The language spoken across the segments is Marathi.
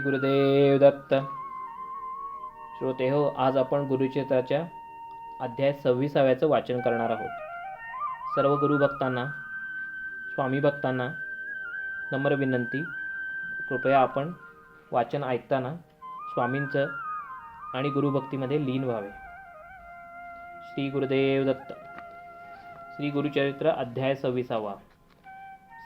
गुरुदेव दत्त. श्रोते हो, आज आपण गुरुचरित्राच्या अध्याय 26व्याचं वाचन करणार आहोत. सर्व गुरुभक्तांना, स्वामी भक्तांना नम्र विनंती, कृपया आपण वाचन ऐकताना स्वामींचं आणि गुरुभक्तीमध्ये लीन व्हावे. श्री गुरुदेव दत्त. श्री गुरुचरित्र अध्याय 26.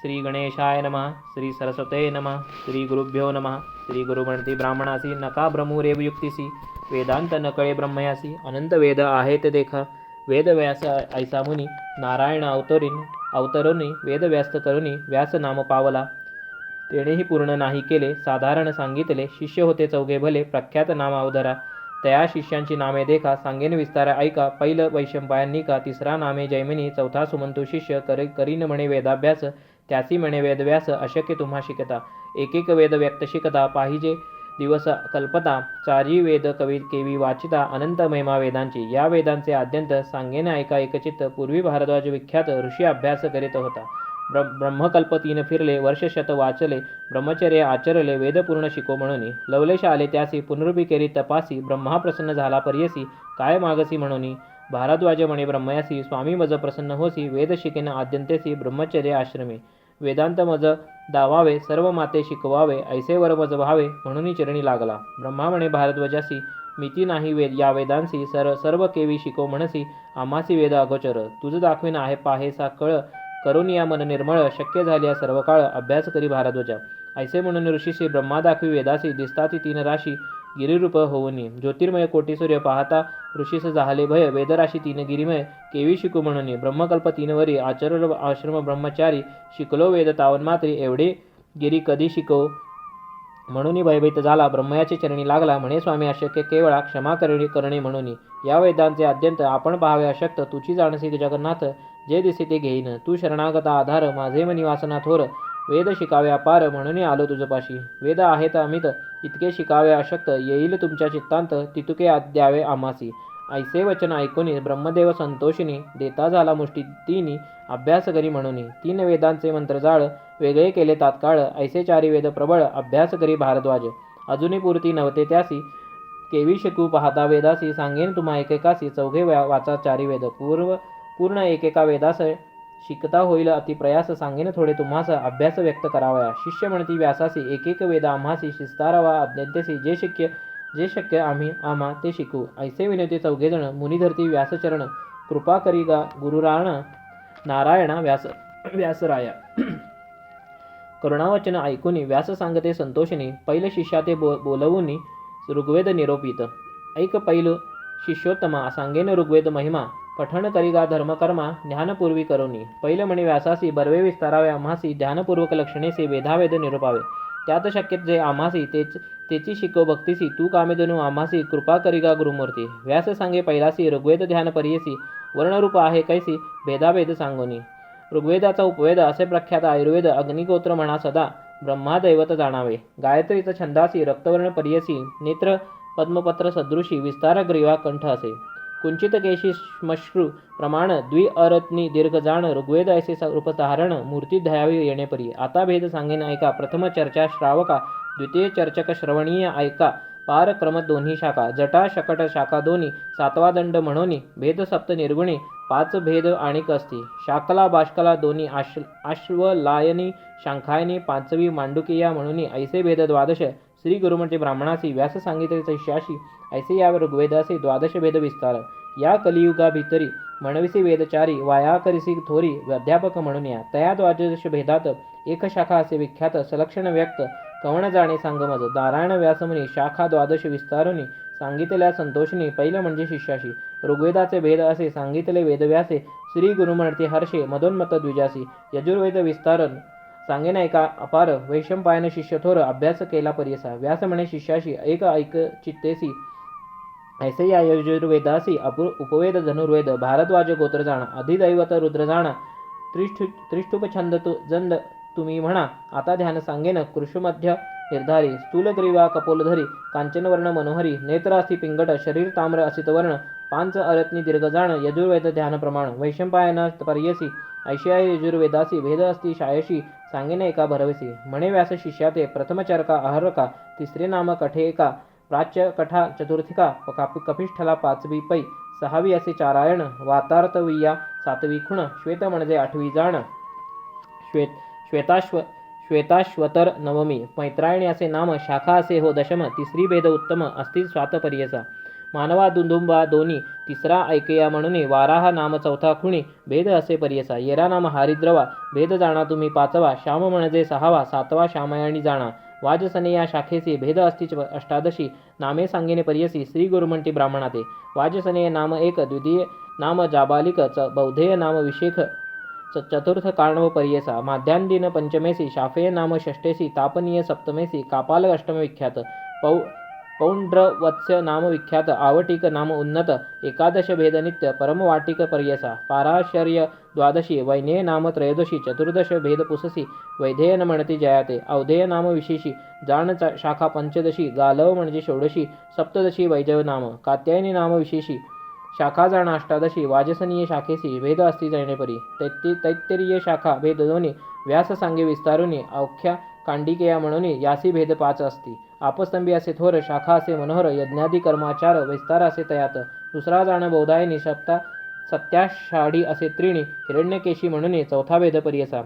श्री गणेशाय नमः. श्री सरस्वते नमः. श्री गुरुभ्यो नमः. श्री गुरुगणती ब्राह्मणासी नका ब्रह्मूरेव युक्तिसी वेदांत न कळे ब्रह्मयासी अनंत वेद आहेत देखा वेद व्यास ऐसा मुनी नारायण अवतरोनी वेद व्यस्त करुनी व्यास नाम पावला तेणेही पूर्ण नाही केले साधारण सांगितले शिष्य होते चौघे भले प्रख्यात नाम अवधरा तया शिष्यांची नामे देखा सांगेन विस्तार ऐका पहिलं वैशंपायनिका तिसरा नामे जैमिनी चौथा सुमंतू शिष्य करीन म्हणे वेदाभ्यास त्यासी म्हणे वेदव्यास अशक्य तुम्हा शिकता एक एक वेद व्यक्त शिकता पाहिजे दिवस कल्पता चारी वेद कवी केवी वाचिता अनंत महिमा वेदांची या वेदांचे आद्यंत सांगेन ऐका एकचित्त पूर्वी भारद्वाज विख्यात ऋषी अभ्यास करीत होता ब्रह्मकल्प 3 फिरले वर्ष शत वाचले ब्रह्मचर्य आचरले वेद पूर्ण शिको म्हणून लवलेश आले त्यासी पुनरुपी केली तपासी ब्रह्मा प्रसन्न झाला पर्यसी काय मागसी म्हणून भारद्वाज म्हणे ब्रह्मयासी स्वामी मज प्रसन्न होसी वेद शिकेन आद्यंतेसी ब्रह्मचर्य आश्रमे वेदांत मज दावावे सर्व माते शिकवावे ऐसे वर मज व्हावे म्हणून चरणी लागला ब्रह्मा म्हणे भारद्वाजासी मिती नाही वेद या वेदांसी सर्व केवी शिको म्हणसी आमासी वेद अगोचर तुझ दाखवीन आहे पाहेसा कळ करून या मन निर्मळ शक्य झाल्या सर्व काळ अभ्यास करी भारद्वाजा ऐसे म्हणून ऋषीशी ब्रह्मा दाखवी वेदासी दिसताती 3 राशी गिरिरूप होऊनी ज्योतिर्मय कोटी सूर्य पाहता ऋषीस झाले भय वेदराशी 3 गिरिमय केवी शिकू म्हणून ब्रह्मकल्प 3 वरी आचरण आश्रम ब्रह्मचारी शिकलो वेद तावन मात्री एवढे गिरी कधी शिकव म्हणून भयभीत झाला ब्रह्मयाचे चरणी लागला म्हणे स्वामी अशक्य केवळा क्षमा करणे म्हणून या वेदांचे अद्यंत आपण पाहावे अशक्त तुची जाणसी जगन्नाथ जे दिसे ते घेईन तू शरणागता आधार माझे मनी वासना थोर वेद शिकावे अपार म्हणून आलो तुझपाशी वेद आहेत अमित इतके शिकावे अशक्त येईल तुमच्या चित्तांत तितुके द्यावे आमासी ऐसे वचन ऐकून ब्रह्मदेव संतोषिनी देता झाला मुष्टी 3 अभ्यास करी म्हणून 3 वेदांचे मंत्रजाळ वेगळे केले तात्काळ ऐसे 4 वेद प्रबळ अभ्यास करी भारद्वाज अजूनही पूर्ती नव्हते त्यासी केवी शिकू पाहता वेदासी सांगेन तुम्हा एकेकासी चौघे वाचा 4 वेद पूर्ण एकेका वेदास शिकता होईल अति प्रयास सांगेन थोडे तुम्हास अभ्यास व्यक्त करावया शिष्य म्हणती व्यासासी एक एक वेद आम्हासी शिस्तारावा अज्ञातेसी जे शक्य आम्हा ते शिकू ऐसे विनवते चौघेजण मुनिधरती व्यासचरण कृपा करी गा गुरुराण नारायणा व्यासराया करुणावचन ऐकून व्यास सांगते संतोषिनी पहिले शिष्या ते बोलवून ऋग्वेद निरोपित ऐक पैल शिष्योत्तमा सांगेन ऋग्वेद महिमा पठण करिगा धर्मकर्मा ध्यानपूर्वी करोनी पहिले म्हणे व्यासासी बर्वे विस्तारावे आम्हासी ध्यानपूर्वक लक्षणेसी वेधावेद निरोपावे त्यात शक्य जे आम्हासी तेची शिको भक्तीसी तू कामेदनु आम्हासी कृपा करिगा गुरुमूर्ती व्यास सांगे पैलासी ऋग्वेद ध्यान परियसी वर्णरूप आहे कैसी भेदाभेद सांगोनी ऋग्वेदाचा उपवेद असे प्रख्यात आयुर्वेद अग्निगोत्र म्हणा सदा ब्रह्मा दैवत जाणावे गायत्रीचा छंदासी रक्तवर्ण परियसी नेत्र पद्मपत्र सदृशी विस्तार ग्रीवा कंठ असे कुंचित केशी श्मश्रू प्रमाण द्विअरत्नी दीर्घ जाण ऋग्वेद ऐसे रूपधारण मूर्ती ध्यावी येणेपरी आता भेद सांगेन ऐका प्रथम चर्चा श्रावका द्वितीय चर्चक श्रवणीय ऐका पार क्रम दोन्ही शाखा जटा शकट शाखा दोन्ही 7वा दंड म्हणून भेद सप्त निर्गुणी 5 भेद आणिक असती शाकला बाष्कला दोन्ही आश्वलायनी शांखायनी 5वी मांडुकिया म्हणून ऐसे भेद 12 श्री गुरुमती ब्राह्मणासी व्यास सांगितले शिष्याशी ऐसे या ऋग्वेदासी 12 भेद विस्तार या कलियुगा भितरी म्हणविसी वेदचारी वाया करिसी थोरी अध्यापक म्हणून या तया 12 भेदात एक शाखा असे विख्यात सलक्षण व्यक्त कवण जाणे सांगमज नारायण व्यासमुनी शाखा 12 विस्तारुनी सांगितल्या संतोषिनी पहिलं म्हणजे शिष्याशी ऋग्वेदाचे भेद असे सांगितले वेदव्यासे श्री गुरुमूर्ती हर्षे मदोन्मत द्विजासी यजुर्वेद विस्तारण सांगेन ऐका अपार वैशंपायन शिष्य थोर अभ्यास केला परियसा व्यास म्हणे शिष्याशी ऐक चित्तेसी ऐसे या यजुर्वेदासी उपवेद धनुर्वेद भारद्वाज गोत्र जाणा अधिदैवत रुद्र जाणा त्रिष्ठुप छंद जंद तुम्ही म्हणा आता ध्यान सांगेन कृष्णमध्य निर्धारी स्थूलग्रीवा कपोलधरी कांचनवर्ण मनोहरी नेत्रासी पिंगट शरीर ताम्र असितवर्ण पांच अरत्नी दीर्घ जाण यजुर्वेद ध्यान प्रमाण वैशंपायना पर्यसी ऐशिया यजुर्वेदासी भेद असती शायशी सांगेने एका भरवसी म्हणे व्यास शिष्याते प्रथम चरका अहरका तिसरे नाम कठेका प्राच्य कठा चतुर्थिका कपिष्ठला पाचवी पै सहावी असे चारायण वातार्तविया सातवी खुण श्वेत म्हणजे आठवी जाण श्वेताश्वतर नवमी मैत्रायणी असे नाम शाखा असे हो दशम तिसरी भेद उत्तम असती स्वातपर्यसा मानवा दुंदुंबा दोन्ही तिसरा ऐकया म्हणून वाराहा नाम चौथा खुणी भेद असे पर्यसा येरा नाम हारिद्रवा भेद जाणा तुम्ही पाचवा श्याम म्हणजे सहावा सातवा श्यामयाणी जाणा वाजसने या शाखेसी भेद असती अष्टादशी नामे सांगेने पर्यसी श्री गुरुमंटी ब्राह्मणाते वाजसने नाम एक द्वितीय नाम जाबालिक बौद्धेय नाम विशेख चतुर्थ कारणव पर्यसा माध्यान्दिन पंचमेसी शाफेय नाम षष्ठेसी तापनीय सप्तमेसी कापाल अष्टम विख्यात पौंड्रवत्स्य नाम विख्यात आवटिक नाम उन्नत एकादश भेद नित्य परमवाटिक पर्यसा पाराशर्य द्वादशी वैनेय नाम त्रयोदशी चतुर्दश भेद पुससी वैधेयन म्हणती जयाते अवधेय नाम विशेषी जाण शाखा पंचदशी गालव म्हणजे षोडशी सप्तदशी वैजव नाम कात्यायनी नाम विशेषी शाखा जाण अष्टादशी वाजसनीय शाखेसी भेद असती जैनेपरी तैत्तरीय शाखा भेद दोन्ही व्यास सांगे विस्तारुनी औख्या कांडिकेया म्हणून यासी भेद पाच असती आपस्तंभी असे थोर शाखा असे मनोहर यज्ञादी कर्माचार विस्तार असे तयात दुसरा जाण बौधायनी सत्याषाढी असे त्रिणी हिरण्यकेशी म्हणून चौथा भेद पर्यसा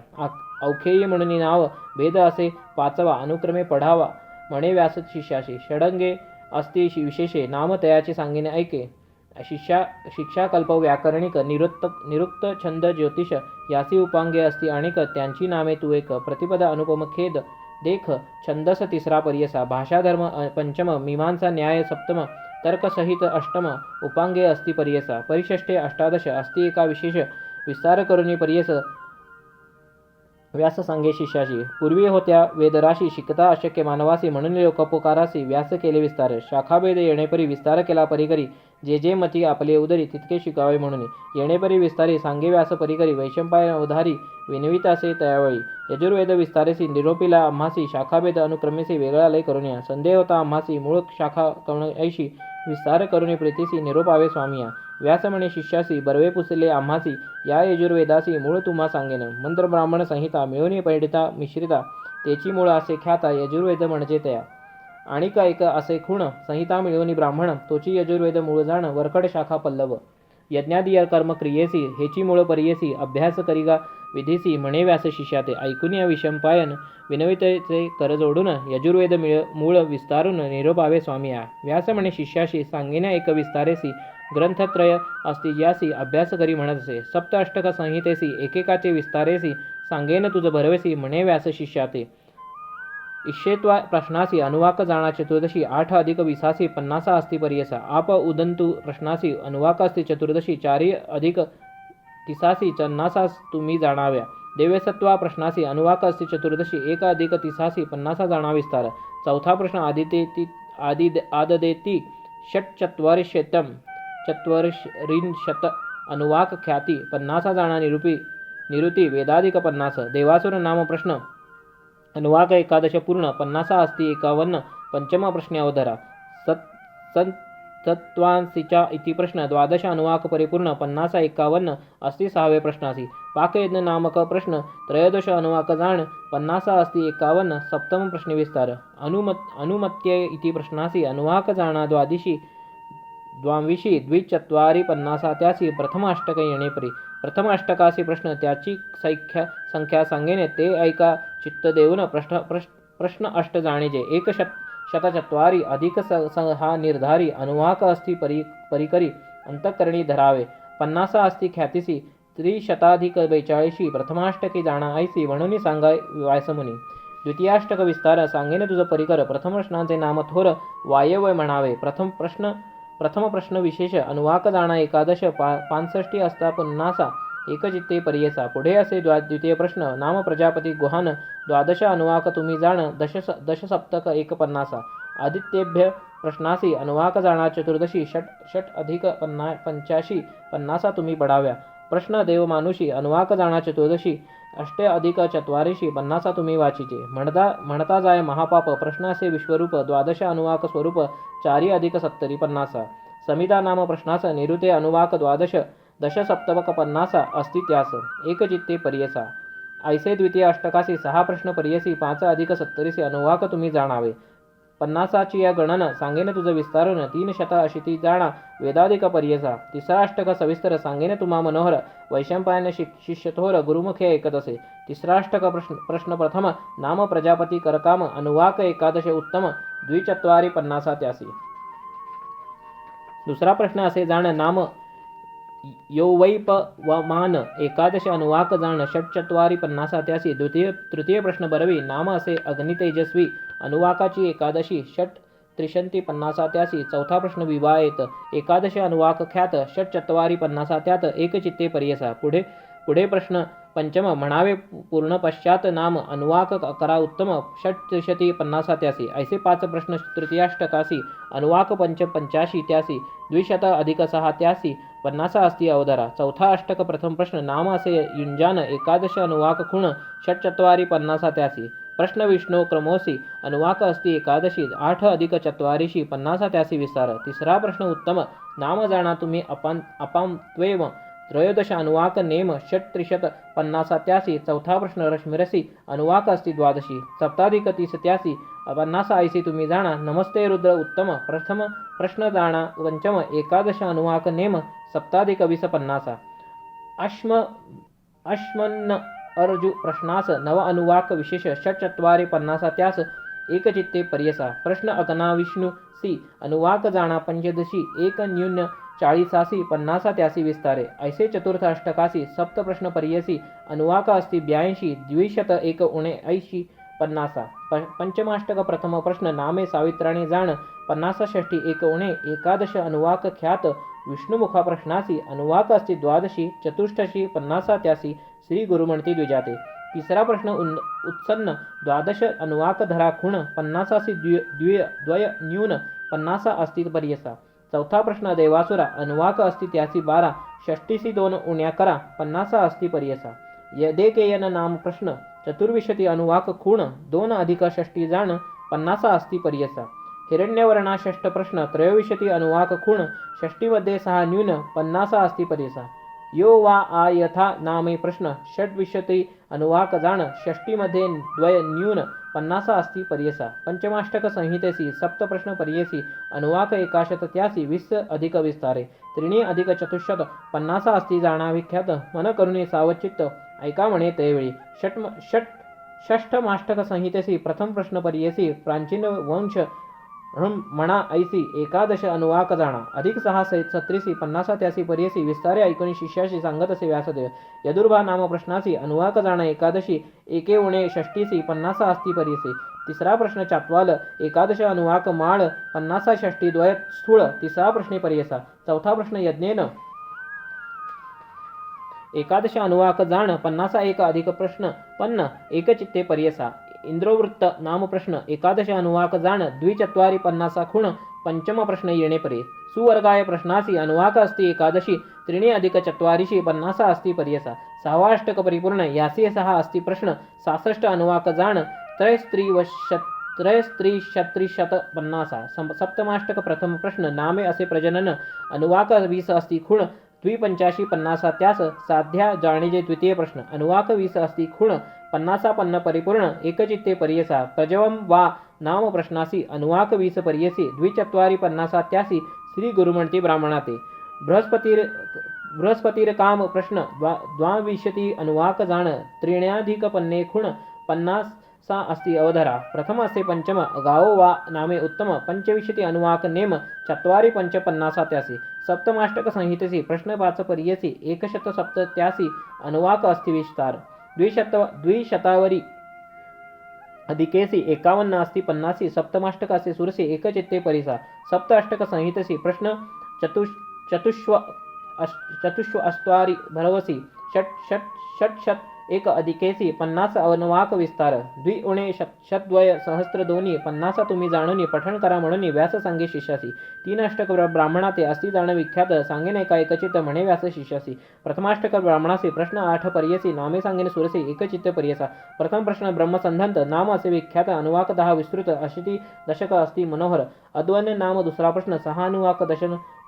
औखेयी म्हणून नाव भेद असे पाचवा अनुक्रमे पढावा म्हणे व्यास शिष्याशी षडंगे असती विशेषे नाम तयाचे सांगेने ऐके शिक्षा कल्प व्याकरणिक निरुक्त छंद ज्योतिष यासी उपांगे असती अनेक त्यांची नामे तू एक प्रतिपदा अनुपम खेद देख छंदस तिसरा पर्यसा भाषाधर्म पंचम मीमांसा न्याय सप्तम तर्कसहित अष्टम उपांगे अस्ति पर्यसा परिषष्ठे अष्टादश अस्ति एका विशेष विस्तार करुणी पर्यस व्यास सांगे शिष्याशी पूर्वी होत्या वेदराशी शिकता अशक्य मानवासी म्हणून लोकपोकारासी व्यास केले विस्तार शाखाभेद येणेपरी विस्तार केला परिकरी जे मती आपले उदरी तितके शिकावे म्हणून येणेपरी विस्तारी सांगे व्यास परिकरी वैशंपायन उधारी विनवित असे त्यावेळी यजुर्वेद विस्तारेसी निरोपीला आम्हासी शाखाभेद अनुक्रमेसी वेगळा लय करुनिया संदेह होता आम्हासी मूळ शाखा ऐशी विस्तार करुणी प्रीतीसी निरोपावे स्वामिया व्यास म्हणे शिष्यासी बरवे पुसले आम्हासी या यजुर्वेदासी मूळ तुम्हा सांगेन मंत्र ब्राह्मण संहिता मिळवणी पंडिता मिश्रिता तेची मूळ असे ख्याता यजुर्वेद म्हणजे तया आणि का एक असे खुण संहिता मिळवणी ब्राह्मण तोची यजुर्वेद मूळ जाण वरकड शाखा पल्लव यज्ञादी कर्म क्रियेसी हेची मूळ पर्येसी अभ्यास करिगा विधीसी म्हणे व्यास शिष्याते ऐकून या विषंपायन विनवितेचे कर जोडून यजुर्वेद मूळ विस्तारून निरोपावे स्वामिया व्यास म्हणे शिष्याशी सांगेना एक विस्तारेसी ग्रंथत्रय अस्ति यासी अभ्यास करी म्हणत असे सप्त अष्टक संहितेसी एकेकाचे विस्तारेसी सांगेन तुझ भरवेसी म्हणे व्यास शिष्याते इष्येत्वा प्रश्नासी अनुवाक जाणा चतुर्दशी 8 अधिक 20 50 अस्ति पर्यसा आप उदंतु प्रश्नासी अनुवाक अस्ति चतुर्दशी 4 अधिक 30 50 तुम्ही जाणाव्या देवेसत्वा प्रश्नासी अनुवाक अस्ति चतुर्दशी 1 अधिक 30 50 जाणा विस्तार चौथा प्रश्न आददेती षट्चत्वारिशतम चत्वारिंशत अनुवाक ख्याती 50 जाणा निरुती वेदाधिक 50 देवासुर नाम प्रश्न अनुवाक एकादश पूर्ण 50 अस्ति 51 पंचम प्रश्न अवधरा सत्वांसीचा इति प्रश्न 12 अनुवाक परिपूर्ण 50 51 अस्ति 6वे प्रश्नासी पाकयज्ञ नामक प्रश्न 13 अनुवाक जाण 50 अस्ति 51 सप्तम प्रश्न विस्तार अनुमत्य इति प्रश्नासी अनुवाक जाणा द्वांविशी द्विचत्वारि 50 त्यासी प्रथम अष्टक येणेपरी प्रथम अष्टकासी प्रश्न त्याची संख्या सांगेने ते ऐका चित्त देऊन प्रश्न अष्ट जाणीजे 114 अधिक हा निर्धारी अनुवाक अस्ति परिकरी अंतःकरणी धरावे 50 अस्ति ख्यातिसी 342 प्रथमाष्टके जाणा ऐसी म्हणून सांगाय व्यासमुनी द्वितीयाष्टक विस्तार सांगेने तुझ परिकर प्रथम प्रश्नांचे नाम थोर वायव्य म्हणावे प्रथम प्रश्न विशेष अनुवाक जाणा एकादश 65 असता 50 एकचित्ते पर्यसा पुढे असे द्वितीय प्रश्न नाम प्रजापती गुहान 12 अनुवाक तुम्ही जाण दश सप्तक 150 आदित्येभ्य प्रश्नासी अनुवाक जाणा चतुर्दशी षट अधिक 85 50 तुम्ही पडाव्या प्रश्न देव मानुषी अनुवाक जाणा चतुर्दशी 8 अधिक 44 50 तुम्ही वाचिचे म्हणता जाय महापाप प्रश्न असे विश्वरूप 12 अनुवाक स्वरूप 4 अधिक 70 50 समिधा नाम प्रश्नास निरुते अनुवाक द्वादश दश सप्तवक 50 अस्ति त्यास एकचित्ते पर्यसा. ऐसे द्वितीय अष्टकासी 6 प्रश्न पर्यसी 5 अधिक 70 अनुवाक तुम्ही जाणावे. 50ची या गणन सांगेन तुझ विस्तारून 380 जाणा वेदाधिक पर्यसा. तिसरा अष्टक सविस्तर सांगेन तुम्हा मनोहर वैशंपायन शिष्यथोर गुरुमुखे ऐकतसे. तिसरा अष्टक प्रश्न प्रथम नाम प्रजापती करकाम अनुवाक 11 उत्तम 2 50 त्यासी. दुसरा प्रश्न असे जाण नाम यौवैपवमान 11 अनुवाक जाण 4 50 त्यासी. तृतीय प्रश्न बरवी नाम असे अग्नितेजस्वी अनुवाकाची 11 3 50 त्यासी. चौथा प्रश्न विवाहेत 11 अनुवाक ख्यात 4 50 त्यात एकचित्ते पर्यसा. पुढे प्रश्न पंचम म्हणावे पूर्ण पश्चात नाम अनुवाक करा उत्तम 3 50 त्यासी. ऐसे 5 प्रश्न तृतीयाष्टकासी अनुवाक 85 त्यासी 200 अधिक 6 त्यासी 50 अस्ति अवधरा. चौथा अष्टक प्रथम प्रश्न नाम असे युंजान 11 अनुवाक खुण 4 50 त्यासी. प्रश्न विष्णू क्रमोसी अनुवाक अस्ति 11 8 अधिक 4 50 त्यासी विस्तार. तिसरा प्रश्न उत्तम नाम जाणा तुम्ही अपाम त्वेम 13 अनुवाक नेम 3 50 त्यासी. चौथा प्रश्न रश्मिरसी अनुवाक अस्ति 12 सप्ताधिक 30 त्यासी 50 ऐसी तुम्ही जाणा. नमस्ते रुद्र उत्तम प्रथम प्रश्न जाणा. पंचम 11 अनुवाक नेम सप्ताधिक 20 50. अश्मन्न अर्जु प्रश्नास 9 अनुवाक विशेष 4 50 त्यास एकचित्ते पर्यसा. प्रश्न अकना विष्णू सी अनुवाक जाणा 15 1 न्यून 40 50 त्यासी विस्तारे. ऐसे चतुर्थ अष्टकासी सप्त प्रश्न पर्यसी अनुवाक अस्ति 82 200 1 79 50. पंचमाष्टक प्रथम प्रश्न नामे सावित्राणी जाण 50 षष्टी 1 11 अनुवाक ख्यात विष्णुमुखा प्रश्नासी अनुवाक अस्ति 12 चतुष्टशी 50 त्यासी श्री गुरुमणती द्विजाते. तिसरा प्रश्न उत्सन्न 12 अनुवाक धरा खुण 50 द्वय न्यून 50 अस्ति पर्यसा. चौथा प्रश्न देवासुरा अनुवाक अस्ति 12 षष्टीसी 2 उण्या करा 50 अस्ति पर्यसा. यदेकेयन नाम प्रश्न 24 अनुवाक खूण 2 अधिक षष्टी जाण 50 अस्ति पर्यसा. हिरण्यवर्णा षष्ठ प्रश्न 23 अनुवाक खूण षष्टीमध्ये 6 न्यून 50 अस्ति पर्यसा. यो वा आ यथा नामे प्रश्न 26 अनुवाक जाण षष्टीमध्ये 2 न्यून 50 अस्ति पर्यसा. पंचमाष्टक संहितेसी सप्त प्रश्न पर्यसी अनुवाक 61 त्यासी 20 अधिक विस्तारे 3 अधिक 4 50 अस्ति जाणा विख्यात मन करुणे सावचित्त ऐका म्हणे तेवेळी. षष्ठमाष्टक संहितेसी प्रथम प्रश्न पर्यसी प्राचीन वंश म्हणा ऐसी 11 अनुवाक जाणा अधिक 6 36 50 त्यासी पर्यसी विस्तारे ऐकून शिष्याशी सांगत असे व्यासदेव. यदुर्भा नाम प्रश्नासी अनुवाक जाणा 11 1 षष्टीसी 50 अस्ति पर्यसी. तिसरा प्रश्न चात्वाल 11 अनुवाक माळ 50 षष्टी द्वय स्थूळ 3 प्रश्ने पर्यसा. चौथा प्रश्न यज्ञेन 11 अनुवाक जाण 50 1 अधिक प्रश्न पन्न एकचित्ते पर्यसा. इंद्रोवृत्त नाम प्रश्न 11 अनुवाक जाण 2 50 खुण पंचम प्रश्न येणे परे. सुवर्गाय प्रश्नासी अनुवाक अस्ति 11 3 अधिक 4 50 अस्ति पर्यसा. 6वा अष्टक परिपूर्ण 86 अस्ति प्रश्न 66 अनुवाक जाण त्रयस्त्री 50. सप्तमाष्टक प्रथम प्रश्न नामे असे प्रजनन अनुवाक 20 अस्ति खुण 285 50 त्यास साध्या जाणीजे. द्वितीय प्रश्न अनुवाक 20 अस्ति खुण 50 पन्न परिपूर्ण एकचित्ते पर्यसा. प्रजवम वा नाम प्रश्नासी अनुवाक 20 पर्यसी 2 50 त्यासी श्री गुरुमणती ब्राह्मणाते. बृहस्पतीर काम प्रश्न 22 अनुवाक जाण 3 पन्ने खुण 50 अस्ति अवधरा. प्रथम असे पंचम गावो वा नामे उत्तम 25 अनुवाक नेम 4 पंच 50 त्यासी. सप्तमाष्टक संहितेसी प्रश्न 5 पर्यसी 170 त्यासी अनुवाक अस्ति विस्तार. द्विशतावरी अधिकेसी 51 अस्ति 50. सप्तमाष्टक असे सुरसी एकचित्ते परिसा. सप्त अष्टक संहितेसी प्रश्न चतुष्वस्तारी भरवसी षट 1 अधिकेसी 50 अनुवाक विस्तार. 2 शतद्वय सहस्त्र 2 50 तुम्ही जाणून पठण करा म्हणून व्यास सांगे शिष्यासी. 3 अष्टक ब्राह्मणाते अस्ति जाण विख्यात सांगेन एका एकचित्त म्हणे व्यास शिष्यासी. प्रथमाष्टक ब्राह्मणासी प्रश्न 8 पर्यसी नामे सांगेन सुरसी एकचित्त पर्यसा. प्रथम प्रश्न ब्रह्मसंधंत नाम असे विख्यात अनुवाक 10 विस्तृत 80 दशक अस्ति मनोहर. अद्वैन नाम दुसरा प्रश्न 6 अनुवाक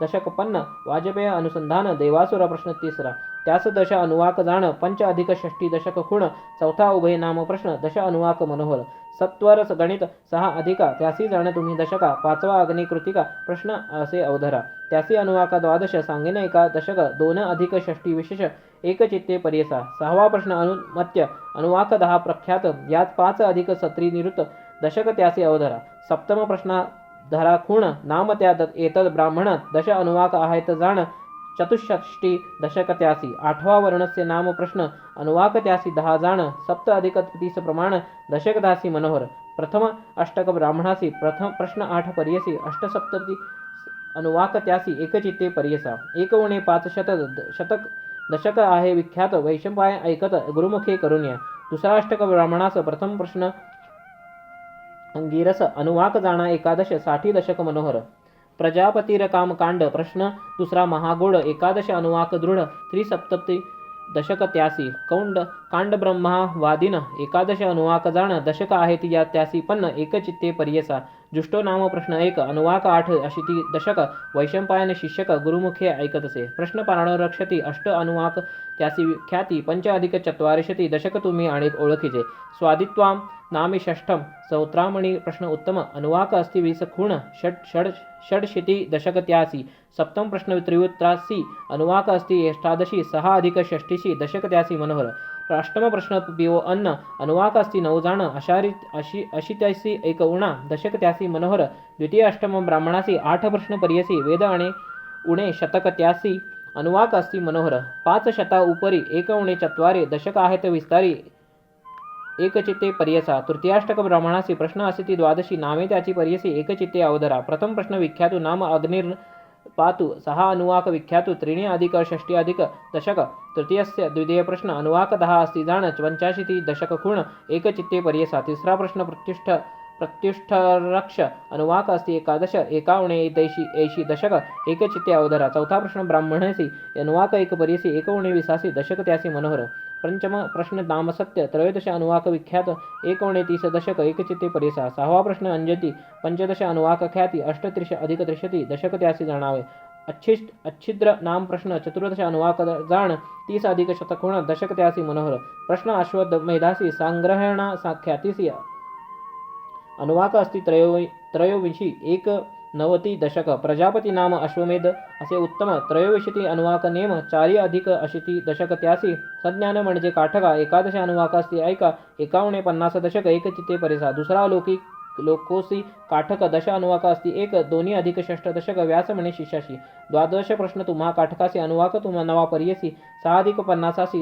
दशक पन्न वाजपेय अनुसंधान देवासुर प्रश्न 3 त्यास दश अनुवाक जाण 5 अधिक षष्टी दशक खुण 4 उभय नाम प्रश्न दश अनुवाक मनोहर सत्वर गणित 6 अधिका त्यासी जाण तुम्ही दशका 5वा अग्निकृतिका प्रश्न असे अवधरा त्यासी अनुवाका 12 सांगेन एका दशक 2 अधिक षष्टी विशेष एक चित्ते पर्यसा 6वा प्रश्न अनुमत्य अनुवाक 10 प्रख्यात यात 5 अधिक सत्री निरुत दशक त्यासी अवधरा 7मा प्रश्न धरा खूण नाम त्या एतद ब्राह्मण दश अनुवाक आहेत जाण चतुष्षष्टी दशक त्यासी 8वा वर्णस्य नाम प्रश्न अनुवाक त्यासी 10 जाण 7 अधिक 30 प्रमाण दशक दासी मनोहर प्रथम अष्टक ब्राह्मणासी प्रथम प्रश्न 8 पर्यसी अष्टसप्तती अनुवाक त्यासी एकचित्ते पर्यसा 1 उणे 5 शतक दशक आहे विख्यात वैशंपाय ऐकत गुरुमुखे करुण्या दुसरा अष्टक ब्राह्मणास प्रथम प्रश्न अंगिरस अनुवाक जाणा 11 60 दशक मनोहर प्रजापतीर कामकांड प्रश्न दुसरा महागोड 11 अनुवाक दृढ त्रिसप्तती दशक त्यासी कौंड कांड ब्रह्मा वादिन 11 अनुवाक जाण दशक आहेत या त्यासी पन्न एकचित्ते पर्यसा जुष्टो नाम प्रश्न 1 अनुवाक 8 अशिती दशक वैशंपायन शिष्यक गुरुमुखे ऐकतसे प्रश्न पारायण रक्षती अष्ट अनुवाक त्यासी ख्याती 5 अधिक 40 दशक तुम्ही आणि ओळखीचे स्वादित्वाम नामे षष्ठम सौत्रामणी प्रश्न उत्तम अनुवाक अस्ति 20 खूण षडशिती दशक त्यासी सप्तम प्रश्न त्रिवृत्रासी अनुवाक अस्ति 18 6 अधिक षष्टीशी दशक त्यासी मनोहर अष्टम प्रश्न पिओ अन्न अनुवाक अस्ति 9 जाण अशित्यासी 1 उणा दशक त्यासी मनोहर द्वितीय अष्टम ब्राह्मणासी 8 प्रश्न पर्यसी वेद आणि उणे शतक त्यासी अनुवाक अस्ति मनोहर 5 शता उपरी 1 उणे 4 दशक आहेत विस्तारी एकचित्ते पर्यसा तृतीयाष्टक ब्राह्मणासी प्रश्न असिती 12 नामे त्याची पर्यसी एकचित्ते अवधरा प्रथम प्रश्न विख्यातु नाम अग्निर् पातु 6 अनुवाक विख्यातु त्रीणि अधिक षष्टी अधिक दशक तृतीयस्य द्वितीय प्रश्न अनुवाक 10 अस्ति जाण 85 दशक खूण एकचित्ते पर्यसा तिसरा प्रश्न प्रत्युष्ठरक्ष अनुवाक अस्ति 11 1 उणे 80 दशक एकचित्ते अवधरा चौथा प्रश्न ब्राह्मणसी अनुवाक 1 पर्यसी 1 उणे 20 दशक त्यासी मनोहर पंचम प्रश्न नाम सत्य 13 अनुवाक विख्यात 1 उणे 30 दशक एकचित्ते पर्यसा 6वा प्रश्न अंजती 15 अनुवाक ख्याती 38 अधिक 63 दशक त्यासी जाणावे अच्छिद्र नाम प्रश्न 14 अनुवाक जाण 30 अधिक शतकोण दशक त्यासी मनोहर प्रश्न अश्वद मेधासी संग्रहणा ख्यातीसी अनुवाक अस्ति त्रयोविंशी 1 दशक प्रजापती नाम अश्वमेध असे उत्तम 23 अनुवाक नेम 4 अधिक 80 दशक त्यासी संज्ञान म्हणजे काठका 11 अनुवाक अस्ति ऐका 1 उणे 50 दशक एकचित्ते परिसा दुसरा लोकोसी काठक दश अनुवाक अस्ति 1 2 अधिक 6 दशक व्यास म्हणे शिष्याशी द्वादश प्रश्न तुम्हा काठकासी अनुवाक तुम्हा नवा पर्यसी 6 अधिक 50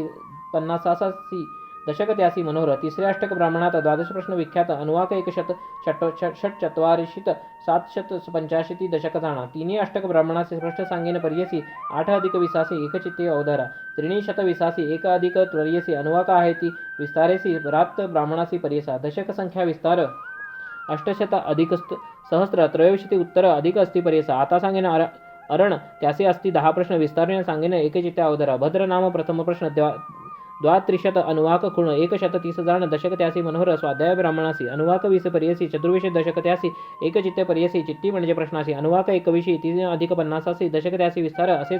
दशक त्यासी मनोहर तिसरे अष्टक ब्राह्मणात 12 प्रश्न विख्यात अनुवाक 1 षट्चत्वारिंशत् 785 दशक जाणा तिन्ही अष्टक ब्राह्मणाचे स्पष्ट सांगेन पर्यसी 8 अधिक 20 एकचित्ते अवधरा त्रीणि शत 20 1 अधिक 83 अनुवाक आहे ती विस्तारेसी रात ब्राह्मणासी पर्यसा दशक संख्या विस्तार 800 अधिक सहस्र 23 उत्तर अधिक अस्ति पर्यसा आता सांगेन अरण त्यासे अस्ति 10 प्रश्न विस्तारेण सांगेन एकचित्ते अवधरा भद्र नाम प्रथम प्रश्न द्वात्रिशत अनुवाक खूण 130 जाण दशक त्यासी मनोहर स्वाध्याय ब्राह्मणासी अनुवाक 20 पर्यसी 24 दशक त्यासी एकचित्ते पर्यसी चित्ती म्हणजे प्रश्नासी अनुवाक 21 3 अधिक 50 दशक त्यासी विस्तार असे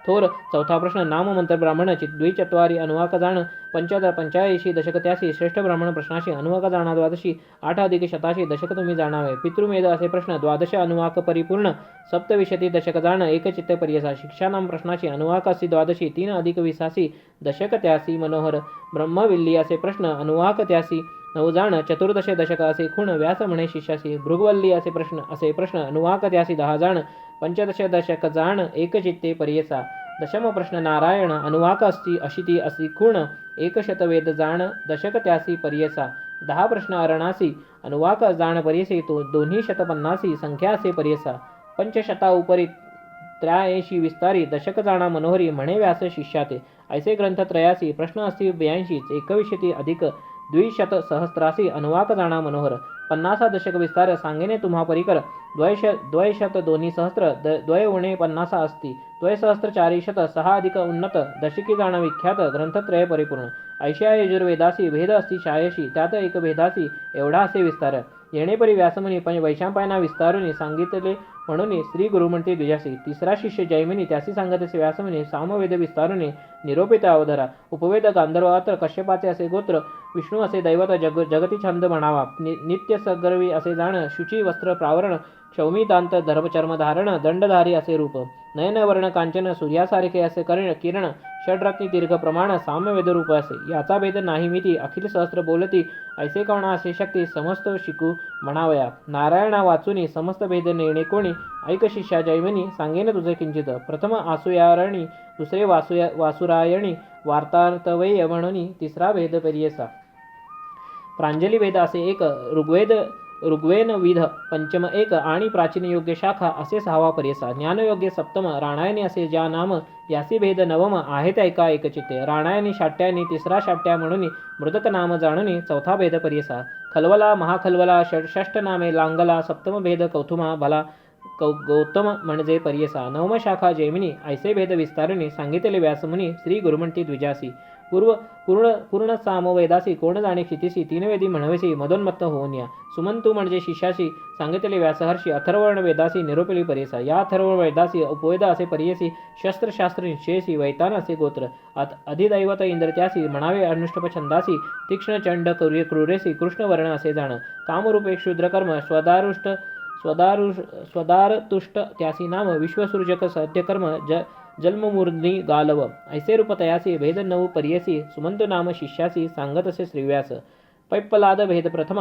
थोर चौथा प्रश्न नाम मंत्र ब्राह्मण द्विचत्वारी अनुवाक जाण 85 दशक त्यासी श्रेष्ठ ब्राह्मण प्रश्नाशी अनुवाक जाणा 12 8 अधिक 87 दशक तुम्ही जाणावे पितृमेध असे प्रश्न 12 अनुवाक परिपूर्ण 27 दशक जाण एकचित्ते पर्यसा शिक्षा नाम प्रश्नाशी अनुवाक अस्ति 12 3 अधिक 20 दशक त्यासी मनोहर ब्रह्मविल्ली असे प्रश्न अनुवाक त्यासी 9 जाण 14 दशक असे खूण व्यास म्हणे शिष्यासी भृगवल्ली असे प्रश्न अनुवाक त्यासी 10 जाण 15 दशक जाण एकचित्ते पर्यसा दशम प्रश्न नारायण अनुवाक अस्ति अशिती असि खूण 100 वेद जाण दशक त्यासी पर्यसा 10 प्रश्न अरणासी अनुवाक जाण पर्यसी तो 250 संख्या असे पर्यसा पंचशता उपरी 83 विस्तारी दशक जाणा मनोहरी म्हणे व्यास शिष्याते ऐसे ग्रंथ त्रयासी प्रश्न अस्ति 82 21 अधिक 200 सहस्रासी अनुवाक जाणा मनोहर 50 दशक विस्तार सांगेने तुम्हा परिकर द्वयशत 2 सहस्र 2 उणे 50 अस्ति 2 सहस्र 400 6 अधिक उन्नत दशकी जाणा विख्यात ग्रंथत्रय परिपूर्ण ऐशिया यजुर्वेदासी भेद अस्ति 86 त्यात एक भेदासी एवढा असे विस्तार येणेपरी व्यासमुनी वैशंपायना विस्तारुनी सांगितले म्हणून श्री गुरुमंत्री द्विजासी. तिसरा शिष्य जैमिनी त्यासी सांगत असे व्यासमुनी सामवेद विस्तारुनी निरोपित अवधरा. उपवेद गांधर्व अत्र कश्यपाचे असे गोत्र. विष्णू असे दैवत जगती छंद म्हणावा. नित्य सगर्वी असे जाण. शुची वस्त्र प्रावरण. क्षौमी दांत धर्मचर्म धारण. दंडधारी असे रूप. नयनवर्ण कांचन सूर्यासारखे असे किरण. षड्रत्नी दीर्घ प्रमाण सामवेद रूप असे. याचा भेद नाही मिती. अखिल सहस्त्र बोलती. ऐसे कवणा असे शक्ती समस्त शिकू म्हणावया. नारायणा वाचुनी समस्त भेद नेणे कोणी. ऐक शिष्या जैमिनी सांगेन तुझे किंचित. प्रथम आसुयारणी दुसरे वासुरायणी वार्तार्थवय म्हणून तिसरा भेद पर्येसा. प्रांजली वेद असे एक. ऋग्वेद विध पंचम एक आणि प्राचीन योग्य शाखा असे सहावा पर्यसा. ज्ञानयोग्य सप्तम. राणायणी असे ज्या नाम यासी भेद नवम आहेत ऐका एकचित्ते. राणायणी शाट्यानी तिसरा शाट्या म्हणून मृदक नाम जाणून चौथा भेद पर्यसा. खलवला महाखलवला षष्ठ नामे लांगला. सप्तम भेद कौथुमा भला गौतम म्हणजे पर्यसा. नवम शाखा जैमिनी ऐसे भेद विस्तारुनी सांगितले व्यासमुनी श्री गुरुमंती द्विजासी. पूर्ण सामवेदासी कोण जाणे क्षितिसी. तीन वेदी म्हणवेसी मदोन्मत्त होऊन या. सुमंतू म्हणजे शिष्याशी सांगितले व्यासहर्षी. अथर्वण वेदासी निरोपिली पर्यसा. या अथर्वण वेदासी उपवेद असे पर्यसी. शस्त्रशास्त्र निश्चयसी. वैतान असे गोत्र. अधिदैवत इंद्र त्यासी म्हणावे अनुष्टप छंदासी. तीक्ष्ण चंड क्रूरेसी कृष्णवर्ण असे जाण. कामरूपे क्षुद्रकर्म स्वदारतुष्ट त्यासी नाम. विश्वसृजक सद्यकर्म जन्ममूर्धी गालव. ऐसे रूप तयासी भेद नऊ पर्यसी. सुमंत नाम शिष्यासी सांगत असे श्रीव्यास. पैप्पलाद भेद प्रथम.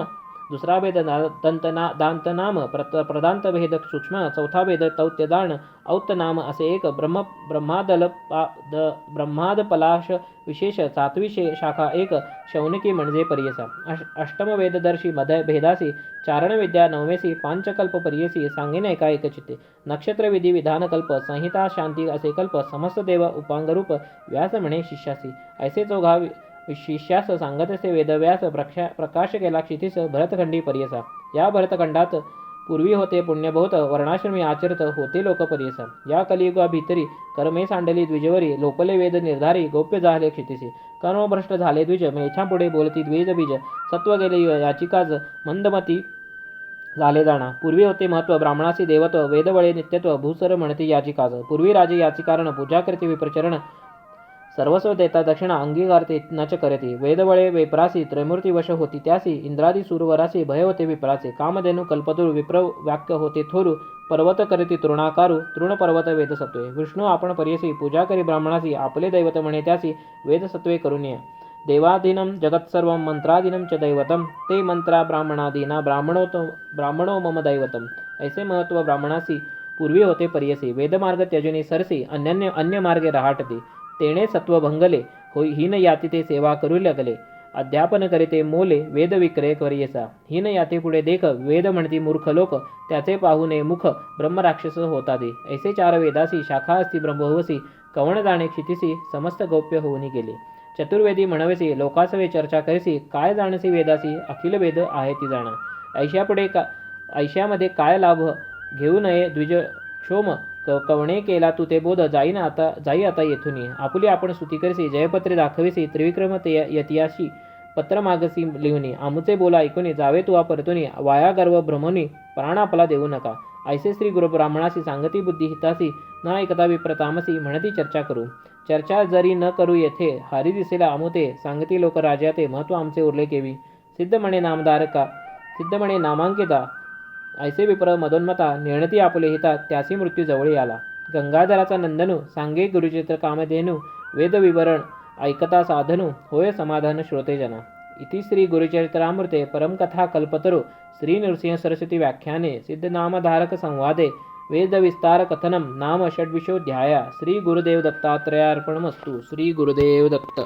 दुसरा भेद दांत नाम. प्रदांत भेद सूक्ष्म. चौथा भेद तौत्यदान औत्त नाम असे एक. ब्रह्माद पलाश विशेष. सातवी शाखा एक. शौनकी म्हणजे पर्यसा. अष्टम वेददर्शी भेदासी. चारण विद्या नवमेसी. पांचकल्प पर्यसी सांगेन एका एकचित्ते. नक्षत्र विधी विधानकल्प. संहिता शांती असे कल्प. समस्त देव उपांगरूप. व्यास म्हणे शिष्यासी. ऐसे चौघा शिष्यास सांगत असे वेदव्यास. प्रकाश केला क्षितिस भरतखंडी पर्यसा. या भरतखंडात पूर्वी होते पुण्यभूत. वर्णाश्रमी आचरित होते लोक पर्यसा. या कलियुगा भीतरी कर्मे सांडली द्विजवरी. लोपले वेद निर्धारी गोप्य झाले क्षितिसी. कर्मभ्रष्ट झाले द्विज. मेछा पुढे बोलती द्विज बीज. सत्व गेले याचिकाज मंदमती झाले जाणा. पूर्वी होते महत्व ब्राह्मणासी देवत्व. वेदवळे नित्यत्व भूसर म्हणती याचिकाज. पूर्वी राजे याचिकारण पूजा करते विप्रचरण. सर्वस्व देता दक्षिणा अंगीकारते नच करते. वेदवळे वेपरासी त्रैमूर्ती वश होती त्यासी. इंद्रादी सूरवरासी भय होते विप्राचे. कामधेनु कल्पतरू विप्र वाक्य होते थोरू. पर्वत करती तृणाकारू तृणपर्वत वेदसत्वे. विष्णू आपण पर्यसी पूजा करी ब्राह्मणासी. आपले दैवत म्हणे त्यासी वेदसत्वे करुणीय. देवाधीनं जगत्सर्व मंत्राधीनं च दैवतम. ते मंत्रा ब्राह्मणादीना ब्राह्मणो मम दैवतम. ऐसे महत्व ब्राह्मणासी पूर्वी होते पर्यसी. वेदमार्ग त्यजनी सरसी. अन्य मार्गे रहाटती. तेणे सत्व भंगले. हीन याती ते सेवा करू लागले. अध्यापन करीते मोले. वेद विक्रय पर्यसा. हीन याते पुढे देख. वेद म्हणती मूर्ख लोक. त्याचे पाहुणे मुख ब्रह्मराक्षस होता ते. ऐसे चार वेदासी शाखा असती ब्रह्मवसी. कवण जाणे क्षितिसी समस्त गौप्य होऊनी गेले. चतुर्वेदी म्हणवेसी लोकासवे चर्चा करीसी. काय जाणसी वेदासी अखिल वेद आहे ती जाणा. ऐशामध्ये काय लाभ घेऊ नये द्विज क्षोम. कवणे केला तू ते बोध. जाई आता येथुनी. आपुली आपण स्तुती करीसी. जयपत्रे दाखविसी. त्रिविक्रम यतियाशी पत्र मागसी लिहुनी. आमुचे बोला ऐकुनी. जावे तू परतुनी. वाया गर्व भ्रमणी प्राण आपला देऊ नका. ऐसे श्री गुरु ब्राह्मणासी सांगती बुद्धी हितासी. न ऐकता विप्रतामसी म्हणती चर्चा करू. चर्चा जरी न करू येथे. हरी दिसेला आमुते सांगती लोक राजाते. महत्व आमचे उरले केवी. सिद्ध म्हणे नामधारका. सिद्ध म्हणे नामांकिता. ऐसे विप्र मदोन्मता निर्णती आपले हिता. त्यासी मृत्यू जवळी आला. गंगाधराचा नंदनू सांगे गुरुचित्र कामधेनू. वेद विवरण ऐकता साधनू. होय समाधान श्रोतेजना. इति श्री गुरुचरित्रामृते परमकथा कल्पतरू श्री नृसिंह सरस्वती व्याख्याने सिद्धनामधारक संवादे वेद विस्तार कथनम नाम षड्विशोऽध्यायः. श्री गुरुदेव दत्तात्रेयार्पणमस्तु. श्री गुरुदेव दत्त.